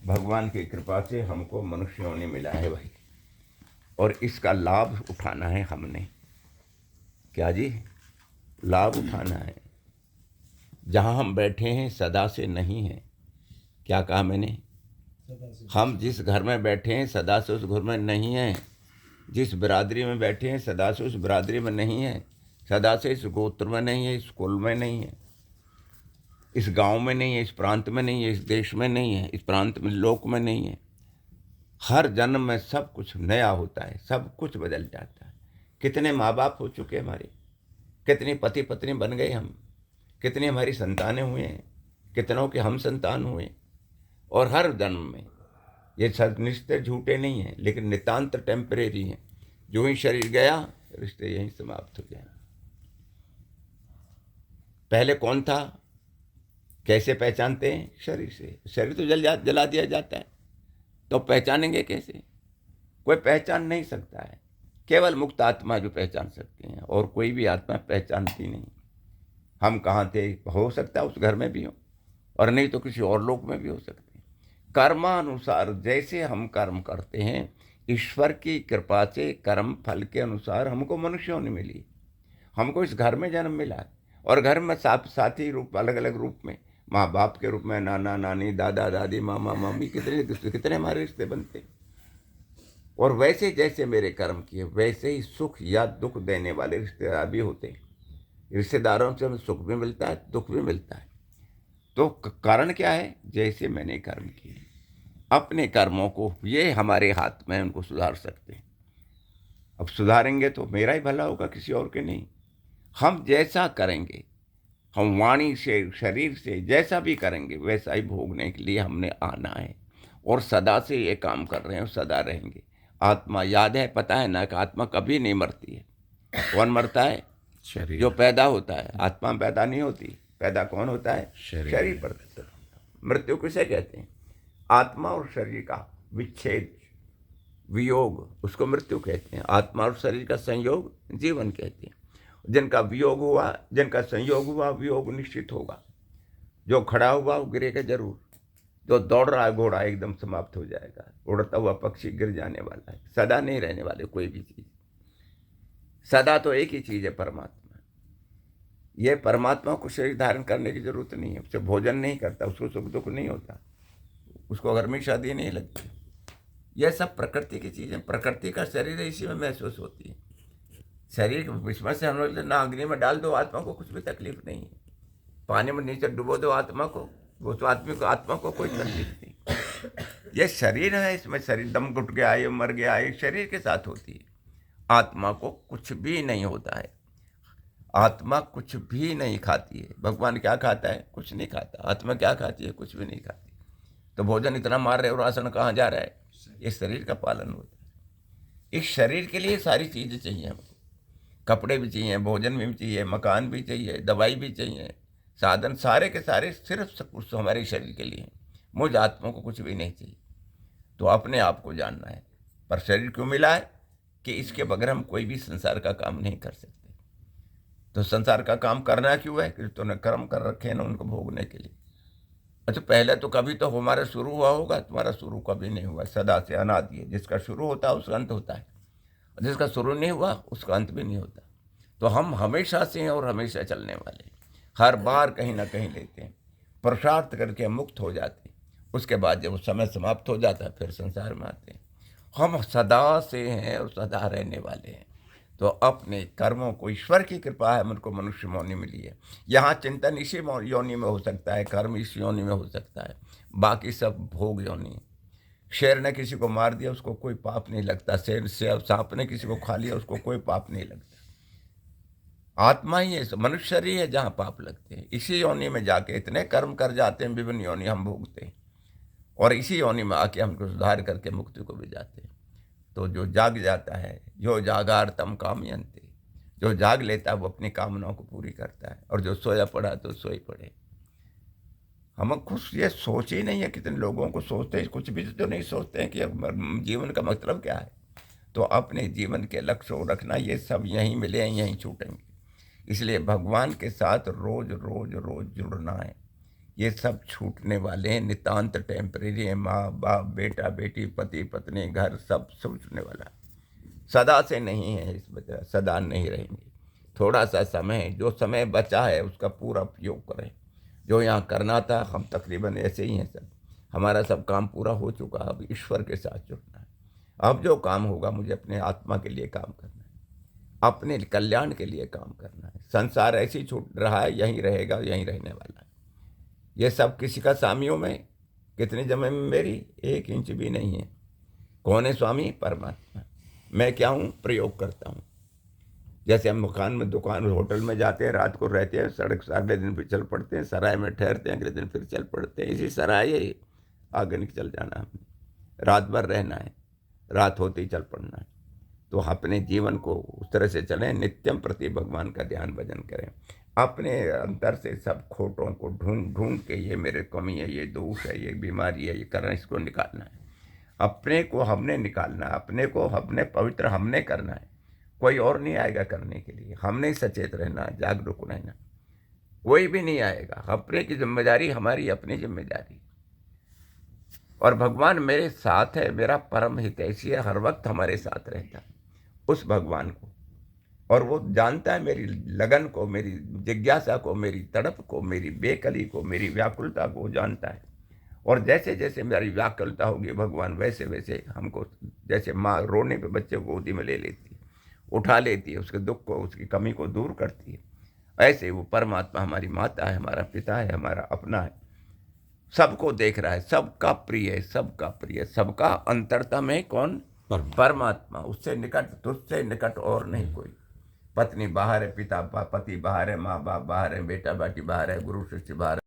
भगवान की कृपा से हमको मनुष्य होने मिला है भाई, और इसका लाभ उठाना है हमने। क्या जी? लाभ उठाना है। जहाँ हम बैठे हैं सदा से नहीं है। क्या कहा मैंने? हम जिस घर में बैठे हैं सदा से उस घर में नहीं हैं। जिस बिरादरी में बैठे हैं सदा से उस बिरादरी में नहीं है। सदा से इस गोत्र में नहीं है, इस कुल में नहीं है, इस गांव में नहीं है, इस प्रांत में नहीं है, इस देश में नहीं है, इस प्रांत में लोक में नहीं है। हर जन्म में सब कुछ नया होता है, सब कुछ बदल जाता है। कितने माँ बाप हो चुके हमारे, कितनी पति पत्नी बन गए हम, कितनी हमारी संतानें हुए हैं, कितनों के हम संतान हुए। और हर जन्म में ये सब रिश्ते झूठे नहीं हैं, लेकिन नितांत टेम्परेरी हैं। जो ही शरीर गया रिश्ते यहीं समाप्त हो जाए। पहले कौन था? कैसे पहचानते हैं? शरीर से। शरीर तो जला दिया जाता है, तो पहचानेंगे कैसे? कोई पहचान नहीं सकता है। केवल मुक्त आत्मा जो पहचान सकते हैं, और कोई भी आत्मा पहचानती नहीं। हम कहाँ थे? हो सकता है उस घर में भी हो, और नहीं तो किसी और लोक में भी हो सकते हैं। कर्मानुसार जैसे हम कर्म करते हैं, ईश्वर की कृपा से कर्म फल के अनुसार हमको मनुष्य होने मिली। हमको इस घर में जन्म मिला है, और घर में साथी रूप, अलग अलग रूप में, माँ बाप के रूप में, नाना नानी, दादा दादी, मामा मामी, कितने कितने हमारे रिश्ते बनते हैं। और वैसे जैसे मेरे कर्म किए वैसे ही सुख या दुख देने वाले रिश्तेदार भी होते हैं। रिश्तेदारों से हमें सुख भी मिलता है, दुख भी मिलता है। तो कारण क्या है? जैसे मैंने कर्म किए। अपने कर्मों को, ये हमारे हाथ में, उनको सुधार सकते हैं। अब सुधारेंगे तो मेरा ही भला होगा, किसी और के नहीं। हम जैसा करेंगे, हम वाणी से, शरीर से जैसा भी करेंगे वैसा ही भोगने के लिए हमने आना है। और सदा से ये काम कर रहे हैं और सदा रहेंगे। आत्मा याद है, पता है ना कि आत्मा कभी नहीं मरती है। कौन मरता है? शरीर। जो पैदा होता है। आत्मा पैदा नहीं होती। पैदा कौन होता है? शरीर पर। मृत्यु किसे कहते हैं? आत्मा और शरीर का विच्छेद, वियोग, उसको मृत्यु कहते हैं। आत्मा और शरीर का संयोग जीवन कहते हैं। जिनका वियोग हुआ, जिनका संयोग हुआ, वियोग निश्चित होगा। जो खड़ा हुआ वो गिरेगा जरूर। जो दौड़ रहा है घोड़ा एकदम समाप्त हो जाएगा। उड़ता हुआ पक्षी गिर जाने वाला है। सदा नहीं रहने वाले कोई भी चीज। सदा तो एक ही चीज है, परमात्मा। ये परमात्मा को शरीर धारण करने की जरूरत नहीं है। उससे भोजन नहीं करता, उसको सुख दुख नहीं होता, उसको घर में शादी नहीं लगती। यह सब प्रकृति की चीजें। प्रकृति का शरीर है, इसी में महसूस होती है। शरीर विस्मय से हम लोग ना अग्नि में डाल दो, आत्मा को कुछ भी तकलीफ नहीं है। पानी में नीचे डुबो दो आत्मा को, वो तो आत्मा को कोई तकलीफ नहीं। ये शरीर है, इसमें शरीर दम घुट गया, ये मर गया, ये शरीर के साथ होती है। आत्मा को कुछ भी नहीं होता है। आत्मा कुछ भी नहीं खाती है। भगवान क्या खाता है? कुछ नहीं खाता। आत्मा क्या खाती है? कुछ भी नहीं खाती। तो भोजन इतना मार रहे और आसन कहाँ जा रहा है? ये शरीर का पालन होता है। इस शरीर के लिए सारी चीजें चाहिए हमको। कपड़े भी चाहिए, भोजन भी चाहिए, मकान भी चाहिए, दवाई भी चाहिए, साधन सारे के सारे सिर्फ सब कुछ हमारे शरीर के लिए हैं। मुझ आत्मा को कुछ भी नहीं चाहिए। तो अपने आप को जानना है। पर शरीर क्यों मिला है? कि इसके बगैर हम कोई भी संसार का काम नहीं कर सकते। तो संसार का काम करना क्यों है? कि तूने कर्म कर रखे हैं ना, उनको भोगने के लिए। अच्छा, पहले तो कभी तो हमारा शुरू हुआ होगा, तुम्हारा शुरू कभी नहीं हुआ। सदा से अनादि है। जिसका शुरू होता है उसका अंत होता है, और जिसका शुरू नहीं हुआ उसका अंत भी नहीं होता। तो हम हमेशा से हैं और हमेशा चलने वाले हैं। हर बार कहीं ना कहीं लेते हैं, पुरुषार्थ करके मुक्त हो जाते हैं। उसके बाद जब समय समाप्त हो जाता है फिर संसार में आते हैं। हम सदा से हैं और सदा रहने वाले हैं। तो अपने कर्मों को, ईश्वर की कृपा है मुझको मनुष्य योनि मिली है। यहाँ चिंतन इसी योनि में हो सकता है, कर्म इस योनि में हो सकता है, बाकी सब भोग योनि। शेर ने किसी को मार दिया, उसको कोई पाप नहीं लगता। शेर से सांप ने किसी को खा लिया, उसको कोई पाप नहीं लगता। आत्मा ही है, मनुष्य शरीर है जहाँ पाप लगते हैं। इसी योनि में जाके इतने कर्म कर जाते हैं, विभिन्न योनि हम भोगते हैं, और इसी योनि में आके हमको सुधार करके मुक्ति को भी जाते हैं। तो जो जाग जाता है, जो जागार तम कामयन्ते, जो जाग लेता है वो अपनी कामनाओं को पूरी करता है। और जो सोया पड़ा तो सोई पड़े। हम खुश ये सोच ही नहीं है। कितने लोगों को सोचते हैं, कुछ भी तो नहीं सोचते हैं कि जीवन का मतलब क्या है। तो अपने जीवन के लक्ष्य को रखना, ये सब यहीं मिले हैं, यहीं छूटेंगे। इसलिए भगवान के साथ रोज रोज रोज जुड़ना है। ये सब छूटने वाले हैं, नितांत टेम्परेरी है। माँ बाप, बेटा बेटी, पति पत्नी, घर सब छूटने वाला है। सदा से नहीं है, इस वजह सदा नहीं रहेंगे। थोड़ा सा समय है, जो समय बचा है उसका पूरा उपयोग करें। जो यहाँ करना था, हम तकरीबन ऐसे ही हैं सब। हमारा सब काम पूरा हो चुका, अब ईश्वर के साथ जुड़ना है। अब जो काम होगा, मुझे अपने आत्मा के लिए काम करना है, अपने कल्याण के लिए काम करना है। संसार ऐसे ही छूट रहा है, यहीं रहेगा, यहीं रहने वाला है। ये सब किसी का स्वामियों में, कितनी जमीन में मेरी 1 इंच भी नहीं है। कौन है स्वामी? परमात्मा। मैं क्या हूँ? प्रयोग करता हूँ। जैसे हम मकान में, दुकान, होटल में जाते हैं, रात को रहते हैं, सड़क से अगले दिन फिर चल पड़ते हैं, सराय में ठहरते हैं, अगले दिन फिर चल पड़ते हैं। इसी सराय ही आगे निकल जाना हमने, रात भर रहना है, रात होते ही चल पड़ना है। तो अपने जीवन को उस तरह से चलें, नित्यम प्रति भगवान का ध्यान भजन करें। अपने अंदर से सब खोटों को ढूंढ ढूंढ के, ये मेरे कमी है, ये दोष है, ये बीमारी है, ये करना, इसको निकालना है। अपने को हमने निकालना है, अपने को हमने पवित्र हमने करना है। कोई और नहीं आएगा करने के लिए। हमने ही सचेत रहना, जागरूक रहना, कोई भी नहीं आएगा। अपने की जिम्मेदारी हमारी, अपनी जिम्मेदारी। और भगवान मेरे साथ है, मेरा परम हितैषी है, हर वक्त हमारे साथ रहता है। उस भगवान को, और वो जानता है मेरी लगन को, मेरी जिज्ञासा को, मेरी तड़प को, मेरी बेकली को, मेरी व्याकुलता को जानता है। और जैसे जैसे मेरी व्याकुलता होगी, भगवान वैसे वैसे हमको, जैसे माँ रोने पे बच्चे को गोदी में ले लेती है, उठा लेती है, उसके दुख को, उसकी कमी को दूर करती है, ऐसे वो परमात्मा हमारी माता है, हमारा पिता है, हमारा अपना है। सबको देख रहा है, सबका प्रिय है, सबका प्रिय, सबका अंतरतम है। कौन? परमात्मा। उससे निकट, तुझसे निकट और नहीं कोई। पत्नी बाहर है, पिता पति बाहर है, माँ बाप बाहर है, बेटा बेटी बाहर है, गुरु शिष्य बाहर है।